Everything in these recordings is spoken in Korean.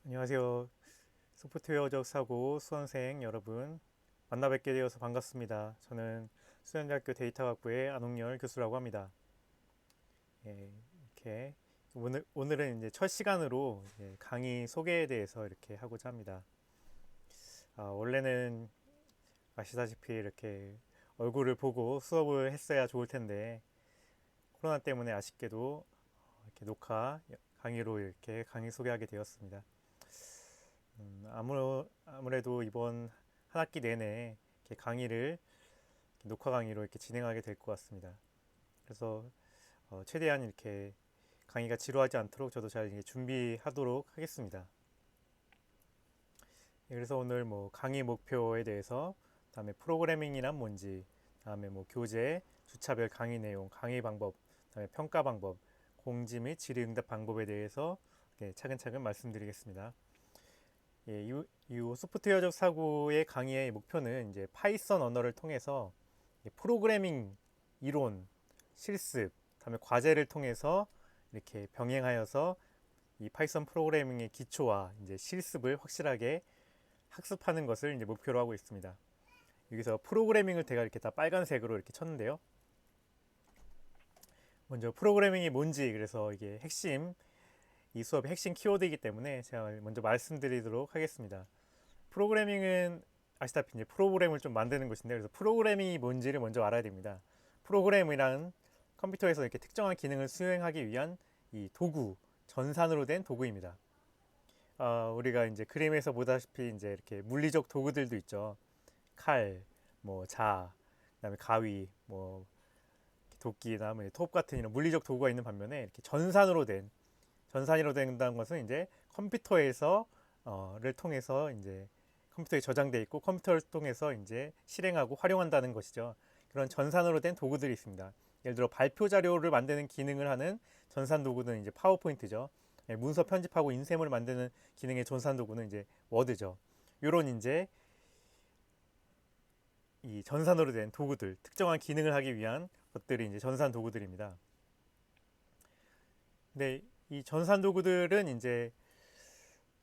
안녕하세요. 소프트웨어적 사고 수험생 여러분, 만나 뵙게 되어서 반갑습니다. 저는 수련대학교 데이터학부의 안홍열 교수라고 합니다. 예, 이렇게 오늘은 이제 첫 시간으로 강의 소개에 대해서 이렇게 하고자 합니다. 원래는 아시다시피 이렇게 얼굴을 보고 수업을 했어야 좋을 텐데 코로나 때문에 아쉽게도 이렇게 녹화 강의로 이렇게 강의 소개하게 되었습니다. 아무래도 이번 한 학기 내내 이렇게 강의를 이렇게 녹화 강의로 이렇게 진행하게 될 것 같습니다. 그래서 최대한 이렇게 강의가 지루하지 않도록 저도 잘 준비하도록 하겠습니다. 그래서 오늘 뭐 강의 목표에 대해서, 다음에 프로그래밍이란 뭔지, 다음에 뭐 교재, 주차별 강의 내용, 강의 방법, 다음에 평가 방법, 공지 및 질의응답 방법에 대해서 차근차근 말씀드리겠습니다. 이 소프트웨어적 사고의 강의의 목표는 이제 파이썬 언어를 통해서 프로그래밍 이론, 실습, 다음에 과제를 통해서 이렇게 병행하여서 이 파이썬 프로그래밍의 기초와 이제 실습을 확실하게 학습하는 것을 이제 목표로 하고 있습니다. 여기서 프로그래밍을 제가 이렇게 다 빨간색으로 이렇게 쳤는데요. 먼저 프로그래밍이 뭔지, 그래서 이게 이 수업의 핵심 키워드이기 때문에 제가 먼저 말씀드리도록 하겠습니다. 프로그래밍은 아시다시피 이제 프로그램을 좀 만드는 것인데, 그래서 프로그래밍이 뭔지를 먼저 알아야 됩니다. 프로그램이란 컴퓨터에서 이렇게 특정한 기능을 수행하기 위한 이 도구, 전산으로 된 도구입니다. 우리가 이제 그림에서 보다시피 이제 이렇게 물리적 도구들도 있죠. 칼, 뭐 그다음에 가위, 뭐 도끼, 다음에 톱 같은 이런 물리적 도구가 있는 반면에 이렇게 전산으로 된다는 것은 이제 컴퓨터를 통해서 이제 컴퓨터에 저장돼 있고 컴퓨터를 통해서 이제 실행하고 활용한다는 것이죠. 그런 전산으로 된 도구들이 있습니다. 예를 들어 발표 자료를 만드는 기능을 하는 전산 도구는 이제 파워포인트죠. 문서 편집하고 인쇄물 만드는 기능의 전산 도구는 이제 워드죠. 이런 이제 이 전산으로 된 도구들, 특정한 기능을 하기 위한 것들이 이제 전산 도구들입니다. 근데 이 전산 도구들은 이제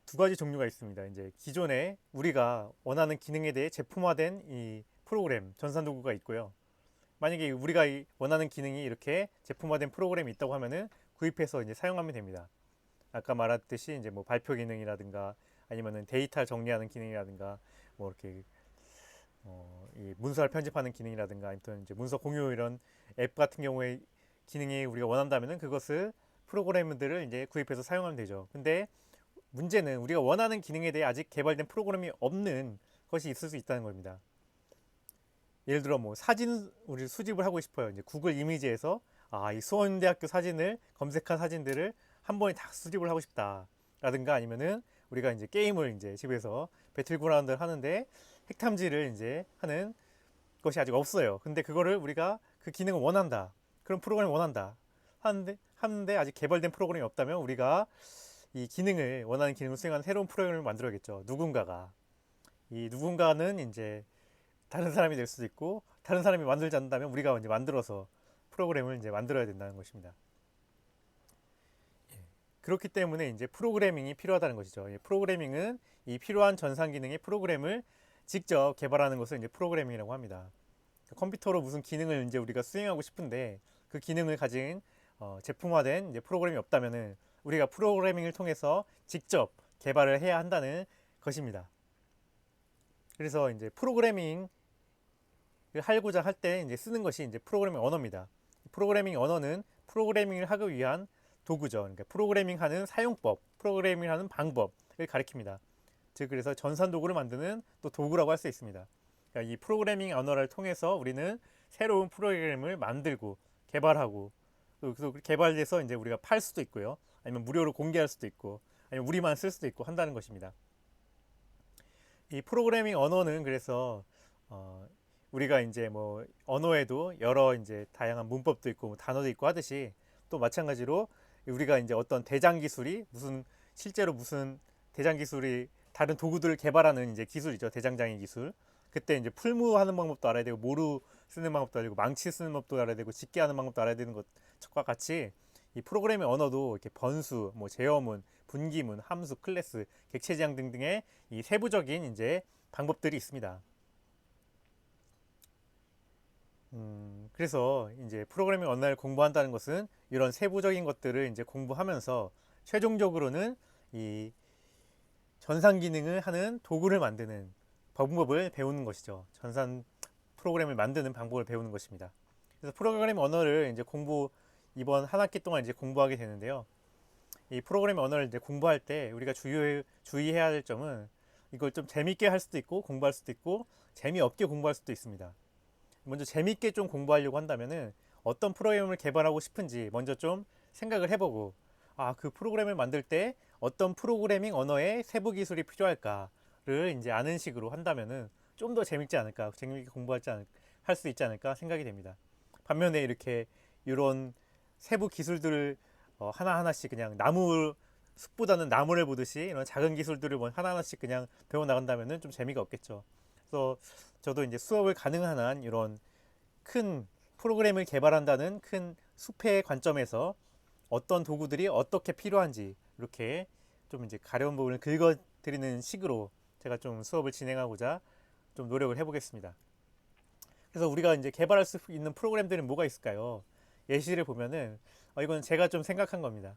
두 가지 종류가 있습니다. 이제 기존에 우리가 원하는 기능에 대해 제품화된 이 프로그램, 전산 도구가 있고요. 만약에 우리가 원하는 기능이 이렇게 제품화된 프로그램이 있다고 하면은 구입해서 이제 사용하면 됩니다. 아까 말했듯이 이제 뭐 발표 기능이라든가 아니면은 데이터 정리하는 기능이라든가 뭐 이렇게 이 문서를 편집하는 기능이라든가 아니면 이제 문서 공유 이런 앱 같은 경우에 기능이 우리가 원한다면은 그것을 프로그램들을 이제 구입해서 사용하면 되죠. 근데 문제는 우리가 원하는 기능에 대해 아직 개발된 프로그램이 없는 것이 있을 수 있다는 겁니다. 예를 들어 뭐 사진 우리 수집을 하고 싶어요. 이제 구글 이미지에서 이 수원대학교 사진을 검색한 사진들을 한 번에 다 수집을 하고 싶다라든가 아니면은 우리가 이제 게임을 이제 집에서 배틀그라운드를 하는데 핵탐지를 이제 하는 것이 아직 없어요. 근데 그거를 우리가 그 기능을 원한다. 그런 프로그램을 원한다. 하는데 아직 개발된 프로그램이 없다면 우리가 이 기능을 원하는 기능을 수행하는 새로운 프로그램을 만들어야겠죠. 이 누군가는 이제 다른 사람이 될 수도 있고 다른 사람이 만들지 않는다면 우리가 이제 만들어서 프로그램을 이제 만들어야 된다는 것입니다. 그렇기 때문에 이제 프로그래밍이 필요하다는 것이죠. 프로그래밍은 이 필요한 전산 기능의 프로그램을 직접 개발하는 것을 이제 프로그래밍이라고 합니다. 컴퓨터로 무슨 기능을 이제 우리가 수행하고 싶은데 그 기능을 가진 제품화된 이제 프로그램이 없다면은 우리가 프로그래밍을 통해서 직접 개발을 해야 한다는 것입니다. 그래서 이제 프로그래밍을 하고자 할 때 이제 쓰는 것이 이제 프로그래밍 언어입니다. 프로그래밍 언어는 프로그래밍을 하기 위한 도구죠. 그러니까 프로그래밍하는 사용법, 프로그래밍하는 방법을 가리킵니다. 즉 그래서 전산 도구를 만드는 또 도구라고 할 수 있습니다. 그러니까 이 프로그래밍 언어를 통해서 우리는 새로운 프로그램을 만들고 개발하고 또 개발돼서 이제 우리가 팔 수도 있고요. 아니면 무료로 공개할 수도 있고 아니면 우리만 쓸 수도 있고 한다는 것입니다. 이 프로그래밍 언어는 그래서 우리가 이제 뭐 언어에도 여러 이제 다양한 문법도 있고 뭐 단어도 있고 하듯이 또 마찬가지로 우리가 이제 어떤 대장 기술이 실제로 무슨 대장 기술이 다른 도구들을 개발하는 이제 기술이죠. 대장장의 기술. 그때 이제 풀무하는 방법도 알아야 되고 모루 쓰는 방법도 알아야 되고 망치 쓰는 법도 알아야 되고 집게하는 방법도 알아야 되는 것과 같이 이 프로그래밍 언어도 이렇게 번수, 뭐 제어문, 분기문, 함수, 클래스, 객체 지향 등등의 이 세부적인 이제 방법들이 있습니다. 그래서 이제 프로그래밍 언어를 공부한다는 것은 이런 세부적인 것들을 이제 공부하면서 최종적으로는 이 전산 기능을 하는 도구를 만드는 방법을 배우는 것이죠. 전산 프로그램을 만드는 방법을 배우는 것입니다. 그래서 프로그래밍 언어를 이제 이번 한 학기 동안 이제 공부하게 되는데요. 이 프로그래밍 언어를 이제 공부할 때 우리가 주의해야 될 점은 이걸 좀 재밌게 할 수도 있고 공부할 수도 있고 재미없게 공부할 수도 있습니다. 먼저 재밌게 좀 공부하려고 한다면은 어떤 프로그램을 개발하고 싶은지 먼저 좀 생각을 해보고, 그 프로그램을 만들 때 어떤 프로그래밍 언어의 세부 기술이 필요할까를 이제 아는 식으로 한다면은 좀 더 재밌지 않을까, 재밌게 할 수 있지 않을까 생각이 됩니다. 반면에 이렇게 이런 세부 기술들을 하나하나씩 그냥 숲보다는 나무를 보듯이 이런 작은 기술들을 하나하나씩 그냥 배워 나간다면은 좀 재미가 없겠죠. 그래서 저도 이제 수업을 가능한 한 이런 큰 프로그램을 개발한다는 큰 숲의 관점에서 어떤 도구들이 어떻게 필요한지 이렇게 좀 이제 가려운 부분을 긁어드리는 식으로 제가 좀 수업을 진행하고자 좀 노력을 해보겠습니다. 그래서 우리가 이제 개발할 수 있는 프로그램들은 뭐가 있을까요? 예시를 보면은 이건 제가 좀 생각한 겁니다.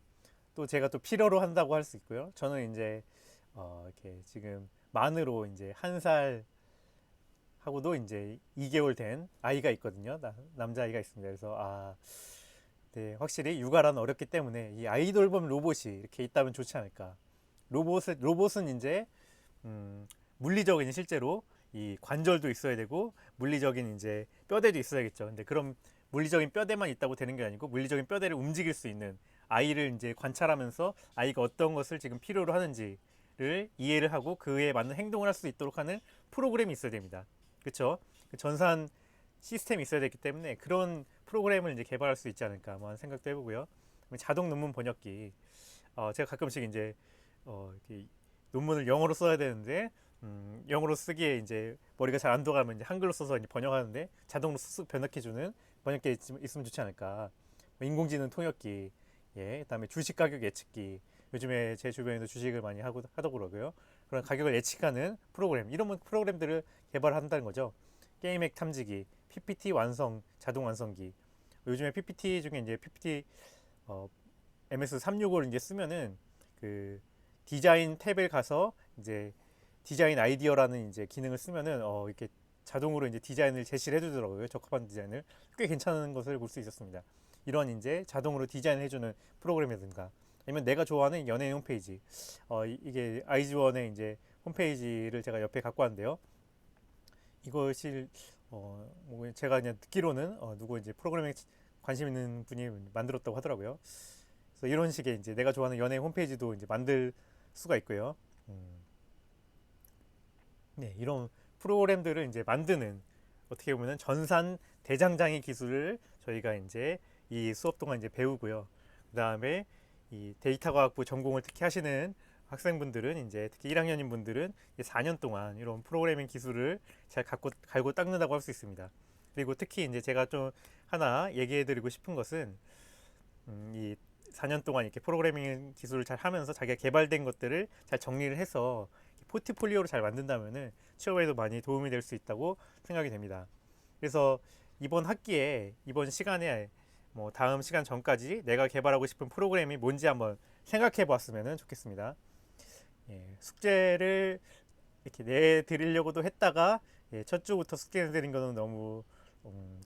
또 제가 또 필요로 한다고 할 수 있고요. 저는 이제 이렇게 지금 만으로 이제 1살 하고도 이제 2개월 된 아이가 있거든요. 남자아이가 있습니다. 그래서 네, 확실히 육아란 어렵기 때문에 이 아이돌봄 로봇이 이렇게 있다면 좋지 않을까. 로봇은 이제 물리적인 실제로 이 관절도 있어야 되고 물리적인 이제 뼈대도 있어야겠죠. 근데 그럼 물리적인 뼈대만 있다고 되는 게 아니고 물리적인 뼈대를 움직일 수 있는 아이를 이제 관찰하면서 아이가 어떤 것을 지금 필요로 하는지를 이해를 하고 그에 맞는 행동을 할 수 있도록 하는 프로그램이 있어야 됩니다. 그렇죠? 전산 시스템이 있어야 되기 때문에 그런 프로그램을 이제 개발할 수 있지 않을까 하는 생각도 해보고요. 자동 논문 번역기. 제가 가끔씩 이제 이렇게 논문을 영어로 써야 되는데 영어로 쓰기에 이제 머리가 잘 안 돌아가면 이제 한글로 써서 이제 번역하는데 자동으로 쓱 번역해주는 번역기 있으면 좋지 않을까. 인공지능 통역기, 그다음에 주식 가격 예측기. 요즘에 제 주변에도 주식을 많이 하더라고요. 그런 가격을 예측하는 프로그램, 이런 프로그램들을 개발한다는 거죠. 게임액 탐지기, PPT 완성, 자동 완성기. 요즘에 PPT 중에 이제 PPT MS365를 이제 쓰면은 그 디자인 탭에 가서 이제 디자인 아이디어라는 이제 기능을 쓰면은 이렇게 자동으로 이제 디자인을 제시를 해주더라고요. 적합한 디자인을 꽤 괜찮은 것을 볼 수 있었습니다. 이런 이제 자동으로 디자인 해주는 프로그램이라든가 아니면 내가 좋아하는 연예인 홈페이지 이게 아이즈원의 이제 홈페이지를 제가 옆에 갖고 왔는데요. 이것이 제가 그냥 듣기로는 누구 이제 프로그래밍 관심 있는 분이 만들었다고 하더라고요. 그래서 이런 식의 이제 내가 좋아하는 연예인 홈페이지도 이제 만들 수가 있고요. 네, 이런 프로그램들을 이제 만드는 어떻게 보면은 전산 대장장이 기술을 저희가 이제 이 수업 동안 이제 배우고요. 그 다음에 이 데이터과학부 전공을 특히 하시는 학생분들은 이제 특히 1학년인 분들은 4년 동안 이런 프로그래밍 기술을 잘 갈고 닦는다고 할 수 있습니다. 그리고 특히 이제 제가 좀 하나 얘기해드리고 싶은 것은 이 4년 동안 이렇게 프로그래밍 기술을 잘 하면서 자기가 개발된 것들을 잘 정리를 해서 포트폴리오를 잘 만든다면은 취업에도 많이 도움이 될 수 있다고 생각이 됩니다. 그래서 이번 시간에 뭐 다음 시간 전까지 내가 개발하고 싶은 프로그램이 뭔지 한번 생각해 보았으면 좋겠습니다. 숙제를 이렇게 내드리려고도 했다가 첫 주부터 숙제 내드린 거는 너무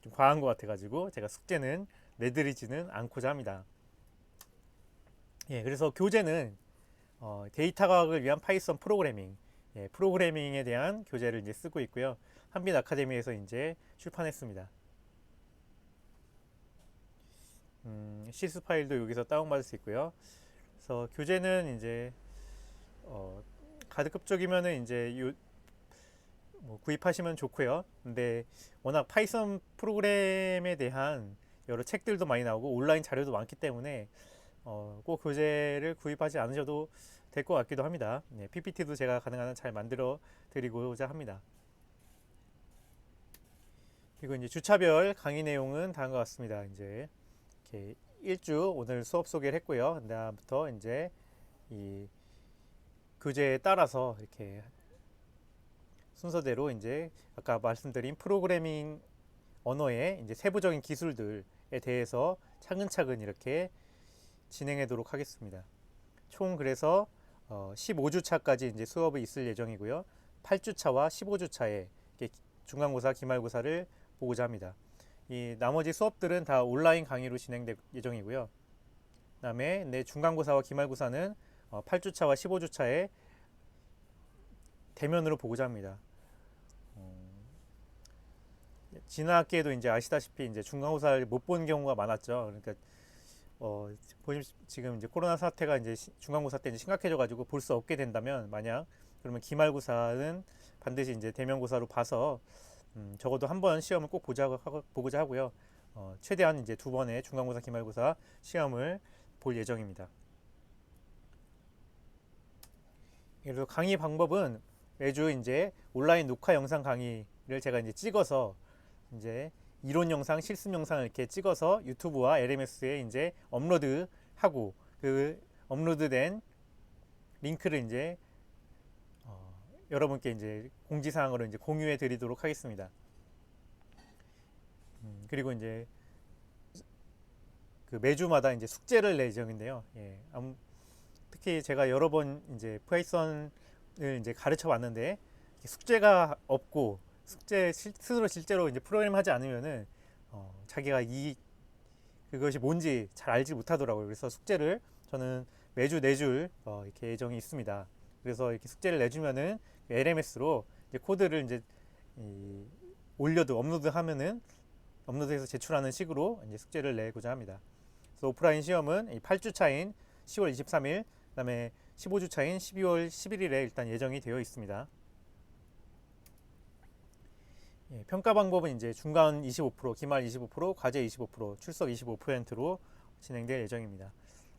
좀 과한 것 같아가지고 제가 숙제는 내드리지는 않고자 합니다. 그래서 교재는 데이터 과학을 위한 파이썬 프로그래밍, 프로그래밍에 대한 교재를 이제 쓰고 있고요. 한빛 아카데미에서 이제 출판했습니다. 시스 파일도 여기서 다운받을 수 있고요. 그래서 교재는 이제 가득급 쪽이면은 이제 뭐 구입하시면 좋고요. 근데 워낙 파이썬 프로그램에 대한 여러 책들도 많이 나오고 온라인 자료도 많기 때문에 꼭 교재를 구입하지 않으셔도 될 것 같기도 합니다. PPT도 제가 가능한 한 잘 만들어 드리고자 합니다. 그리고 이제 주차별 강의 내용은 다음과 같습니다. 이제 이렇게 1주 오늘 수업 소개를 했고요. 다음부터 이제 이 교재에 따라서 이렇게 순서대로 이제 아까 말씀드린 프로그래밍 언어의 이제 세부적인 기술들에 대해서 차근차근 이렇게 진행하도록 하겠습니다. 총 그래서 15주차까지 이제 수업이 있을 예정이고요. 8주차와 15주차에 중간고사, 기말고사를 보고자 합니다. 이 나머지 수업들은 다 온라인 강의로 진행될 예정이고요. 그다음에 내 중간고사와 기말고사는 8주차와 15주차에 대면으로 보고자 합니다. 지난 학기에도 이제 아시다시피 이제 중간고사를 못 본 경우가 많았죠. 그러니까 지금 이제 코로나 사태가 이제 중간고사 때 이제 심각해져가지고 볼 수 없게 된다면 만약 그러면 기말고사는 반드시 이제 대면고사로 봐서 적어도 한 번 시험을 꼭 보고자 하고요. 최대한 이제 2번의 중간고사, 기말고사 시험을 볼 예정입니다. 그래서 강의 방법은 매주 이제 온라인 녹화 영상 강의를 제가 이제 찍어서 이제 이론 영상, 실습 영상을 이렇게 찍어서 유튜브와 LMS에 이제 업로드하고 그 업로드된 링크를 이제 여러분께 이제 공지사항으로 이제 공유해 드리도록 하겠습니다. 그리고 이제 그 매주마다 이제 숙제를 낼 예정인데요. 예, 특히 제가 여러 번 이제 파이썬을 이제 가르쳐 왔는데 숙제가 없고 스스로 실제로 이제 프로그램 하지 않으면은 자기가 그것이 뭔지 잘 알지 못하더라고요. 그래서 숙제를 저는 매주 4줄 이렇게 예정이 있습니다. 그래서 이렇게 숙제를 내주면은 LMS로 이제 코드를 이제 업로드해서 제출하는 식으로 이제 숙제를 내고자 합니다. 그래서 오프라인 시험은 8주 차인 10월 23일, 그다음에 15주 차인 12월 11일에 일단 예정이 되어 있습니다. 예, 평가 방법은 이제 중간 25%, 기말 25%, 과제 25%, 출석 25%로 진행될 예정입니다.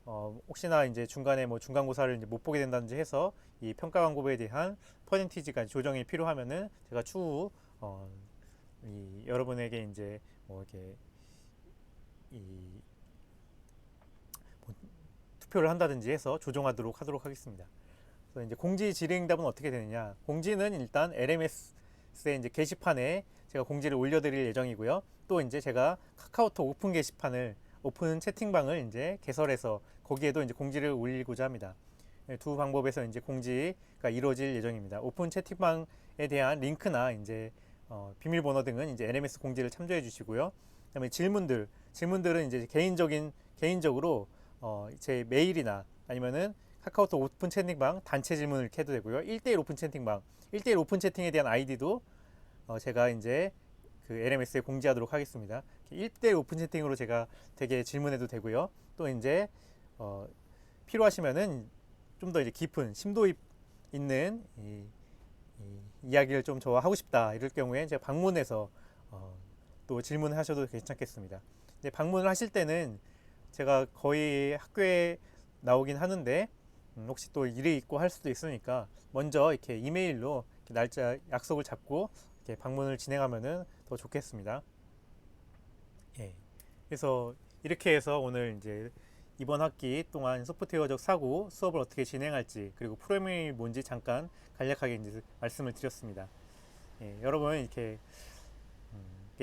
혹시나 이제 중간에 뭐 중간고사를 이제 못 보게 된다든지 해서 이 평가 방법에 대한 퍼센티지가 조정이 필요하면은 제가 추후 여러분에게 이제 뭐 이렇게 뭐 투표를 한다든지 해서 조정하도록 하겠습니다. 그래서 이제 공지 질의응답은 어떻게 되느냐? 공지는 일단 LMS의 이제 게시판에 제가 공지를 올려드릴 예정이고요. 또 이제 제가 카카오톡 오픈 채팅방을 이제 개설해서 거기에도 이제 공지를 올리고자 합니다. 두 방법에서 이제 공지가 이루어질 예정입니다. 오픈 채팅방에 대한 링크나 이제 비밀번호 등은 이제 LMS 공지를 참조해 주시고요. 그다음에 질문들은 이제 개인적으로 제 메일이나 아니면은 카카오톡 오픈 채팅방 단체 질문을 이렇게 해도 되고요. 1대1 오픈 채팅방, 1대1 오픈 채팅에 대한 아이디도 제가 이제 그 LMS에 공지하도록 하겠습니다. 1대1 오픈 채팅으로 제가 되게 질문해도 되고요. 또 이제 필요하시면은 좀 더 이제 깊은 심도 있는 이야기를 좀 저와 하고 싶다 이럴 경우에 제가 방문해서 또 질문을 하셔도 괜찮겠습니다. 이제 방문을 하실 때는 제가 거의 학교에 나오긴 하는데 혹시 또 일이 있고 할 수도 있으니까 먼저 이렇게 이메일로 이렇게 날짜 약속을 잡고 이렇게 방문을 진행하면은 더 좋겠습니다. 예. 그래서 이렇게 해서 오늘 이제 이번 학기 동안 소프트웨어적 사고 수업을 어떻게 진행할지 그리고 프로그래밍이 뭔지 잠깐 간략하게 이제 말씀을 드렸습니다. 예, 여러분 이렇게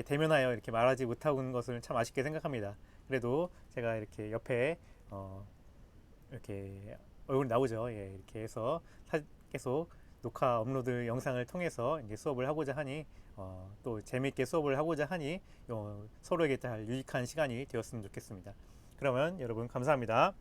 대면하여 이렇게 말하지 못하고 있는 것을 참 아쉽게 생각합니다. 그래도 제가 이렇게 옆에 이렇게 얼굴이 나오죠. 예, 이렇게 해서 계속 녹화 업로드 영상을 통해서 이제 수업을 하고자 하니 또 재미있게 수업을 하고자 하니 서로에게 잘 유익한 시간이 되었으면 좋겠습니다. 그러면 여러분 감사합니다.